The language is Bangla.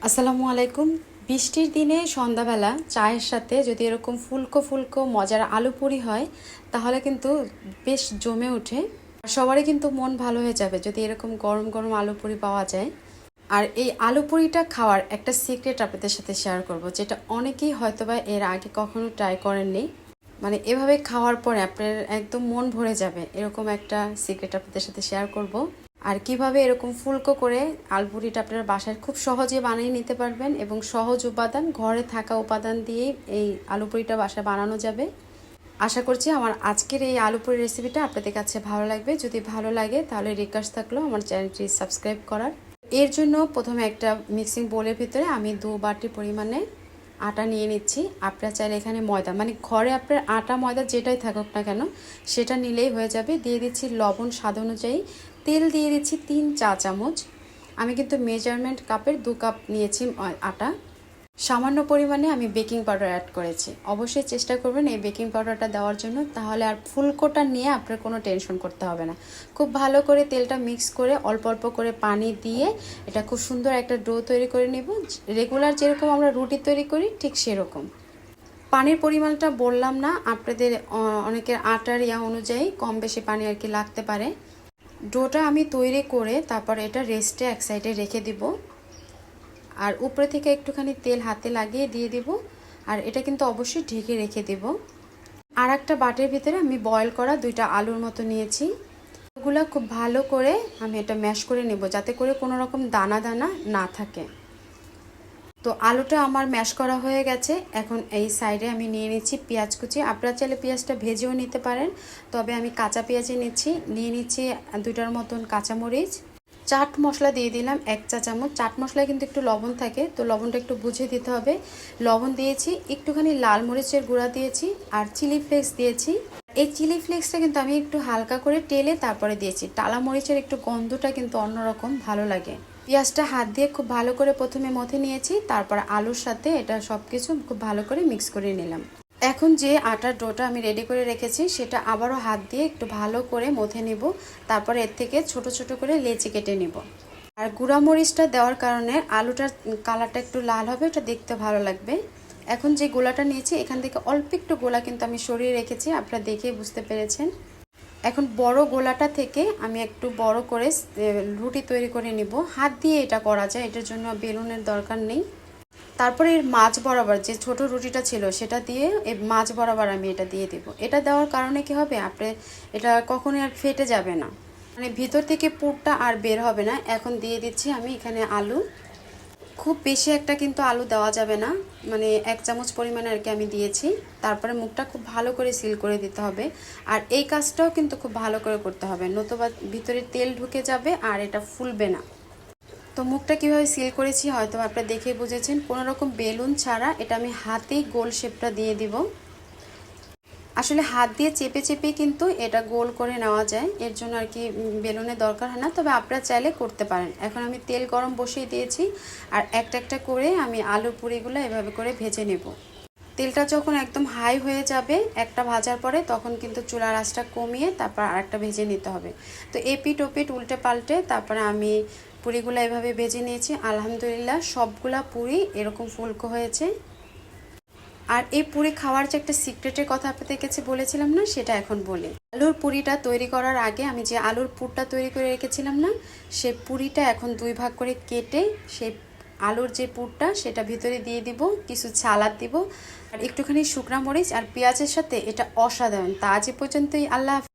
আসসালামু আলাইকুম। বৃষ্টির দিনে সন্ধ্যাবেলা চায়ের সাথে যদি এরকম ফুলকো ফুলকো মজার আলু পুরি হয় তাহলে কিন্তু বেশ জমে ওঠে। সবারই কিন্তু মন ভালো হয়ে যাবে যদি এরকম গরম গরম আলু পুরি পাওয়া যায়। আর এই আলু পুরিটা খাওয়ার একটা সিক্রেট আপনাদের সাথে শেয়ার করব, যেটা অনেকেই হয়তোবা এর আগে কখনো ট্রাই করেননি। মানে এভাবে খাওয়ার পরে আপনার একদম মন ভরে যাবে, এরকম একটা সিক্রেট আপনাদের সাথে শেয়ার করব। আর কিভাবে এরকম ফুলকো করে আলুপুরিটা আপনারা বাসায় খুব সহজে বানিয়ে নিতে পারবেন এবং সহজ উপাদান, ঘরে থাকা উপাদান দিয়েই এই আলুপুরিটা বাসায় বানানো যাবে। আশা করছি আমার আজকের এই আলুপুরি রেসিপিটা আপনাদের কাছে ভালো লাগবে। যদি ভালো লাগে তাহলে রিকোয়েস্ট থাকলো আমার চ্যানেলটি সাবস্ক্রাইব করার। এর জন্য প্রথমে একটা মিক্সিং বোলের ভিতরে আমি 2 বাটি পরিমাণে আটা নিয়ে নিচ্ছি। আপনারা চাইলে এখানে ময়দা, মানে ঘরে আপনার আটা ময়দা যেটাই থাকুক না কেন সেটা নিলেই হয়ে যাবে। দিয়ে দিচ্ছি লবণ স্বাদ অনুযায়ী, তেল দিয়ে দিচ্ছি 3 চা চামচ। আমি কিন্তু মেজারমেন্ট কাপের 2 কাপ নিয়েছি আটা। সামান্য পরিমাণে আমি বেকিং পাউডার অ্যাড করেছি। অবশ্যই চেষ্টা করবেন এই বেকিং পাউডারটা দেওয়ার জন্য, তাহলে আর ফুলকোটা নিয়ে আপনার কোনো টেনশন করতে হবে না। খুব ভালো করে তেলটা মিক্স করে অল্প অল্প করে পানি দিয়ে এটা খুব সুন্দর একটা ডো তৈরি করে নেব। রেগুলার যেরকম আমরা রুটি তৈরি করি ঠিক সেরকম। পানির পরিমাণটা বললাম না, আপনাদের অনেকের আটার অনুযায়ী কম বেশি পানি আর কি লাগতে পারে। ডোটা আমি তৈরি করে তারপর এটা রেস্টে এক সাইডে রেখে দিব। আর উপরে থেকে একটুখানি তেল হাতে লাগিয়ে দিয়ে দিব। আর এটা কিন্তু অবশ্যই ঢেকে রেখে দেব। আর একটা বাটির ভিতরে আমি বয়েল করা 2টা আলুর মতো নিয়েছি। ওগুলো খুব ভালো করে আমি এটা ম্যাশ করে নেব যাতে করে কোনো রকম দানা দানা না থাকে। তো আলুটা আমার ম্যাশ করা হয়ে গেছে। এখন এই সাইডে আমি নিয়ে নিচ্ছি পেঁয়াজ কুচি। আপনারা চাইলে পেঁয়াজটা ভেজেও নিতে পারেন, তবে আমি কাঁচা পেঁয়াজই নিয়ে নিচ্ছি 2টার মতন কাঁচামরিচ। চাট মশলা দিয়ে দিলাম 1 চা চামচ। চাট মশলায় কিন্তু একটু লবণ থাকে, তো লবণটা একটু বুঝে দিতে হবে। লবণ দিয়েছি, একটুখানি লাল মরিচের গুঁড়া দিয়েছি আর চিলি ফ্লেক্স দিয়েছি। এই চিলি ফ্লেক্সটা কিন্তু আমি একটু হালকা করে টেলে তারপরে দিয়েছি। টালা মরিচের একটু গন্ধটা কিন্তু অন্যরকম ভালো লাগে। পেঁয়াজটা হাত দিয়ে খুব ভালো করে প্রথমে মথে নিয়েছি, তারপর আলুর সাথে এটা সব কিছু খুব ভালো করে মিক্স করে নিলাম। এখন যে আটার ডোটা আমি রেডি করে রেখেছি সেটা আবারও হাত দিয়ে একটু ভালো করে মথে নেব। তারপরে এর থেকে ছোট ছোট করে লেচি কেটে নেব। আর গুঁড়া মরিচটা দেওয়ার কারণে আলুটার কালারটা একটু লাল হবে, এটা দেখতে ভালো লাগবে। এখন যে গোলাটা নিয়েছি এখান থেকে অল্প একটু গোলা কিন্তু আমি সরিয়ে রেখেছি, আপনারা দেখে বুঝতে পেরেছেন। এখন বড় গোলাটা থেকে আমি একটু বড় করে রুটি তৈরি করে নিব। হাত দিয়ে এটা করা যায়, এটার জন্য বেলুনের দরকার নেই। তারপরে এর মাঝ বরাবর যে ছোট রুটিটা ছিল সেটা দিয়ে এই মাঝ বরাবর আমি এটা দিয়ে দেব। এটা দেওয়ার কারণে কি হবে, আপনি এটা কখনোই আর ফেটে যাবে না, মানে ভিতর থেকে পুরটা আর বের হবে না। এখন দিয়ে দিচ্ছি আমি এখানে আলু। খুব বেশি একটা কিন্তু আলু দেওয়া যাবে না, মানে 1 চামচ পরিমাণে আর কি আমি দিয়েছি। তারপরে মুখটা খুব ভালো করে সিল করে দিতে হবে। আর এই কাজটাও কিন্তু খুব ভালো করে করতে হবে, নতুবা ভিতরে তেল ঢুকে যাবে আর এটা ফুলবে না। তো মুখটা কিভাবে সিল করেছি হয়তো আপনারা দেখে বুঝেছেন। কোনো রকম বেলুন ছাড়া এটা আমি হাতেই গোল শেপটা দিয়ে দিব। আসলে হাত দিয়ে চেপে চেপে কিন্তু এটা গোল করে নেওয়া যায়, এর জন্য আর কি বেলুনের দরকার হয় না, তবে আপনারা চাইলে করতে পারেন। এখন আমি তেল গরম বসিয়ে দিয়েছি আর একটা একটা করে আমি আলুর পুরিগুলো এভাবে করে ভেজে নেব। তেলটা যখন একদম হাই হয়ে যাবে একটা ভাজার পরে, তখন কিন্তু চুলার আঁচটা কমিয়ে তারপর আরেকটা ভেজে নিতে হবে। তো এপিট ওপিট উল্টে পাল্টে তারপরে আমি পুরিগুলো এভাবে ভেজে নিয়েছি। আলহামদুলিল্লাহ সবগুলা পুরি এরকম ফুলকো হয়েছে। আর এই পুরি খাওয়ার যে একটা সিক্রেটের কথা আপনাদের কাছে বলেছিলাম না, সেটা এখন বলি। আলুর পুরিটা তৈরি করার আগে আমি যে আলুর পুরটা তৈরি করে রেখেছিলাম না, সেই পুরিটা এখন 2 ভাগ করে কেটে সেই আলুর যে পুরটা সেটা ভিতরে দিয়ে দিব, কিছু সালাদ দিব আর একটুখানি শুকনা মরিচ আর পেঁয়াজের সাথে। এটা অসাধারণ। তা আজ পর্যন্তই। আল্লাহ।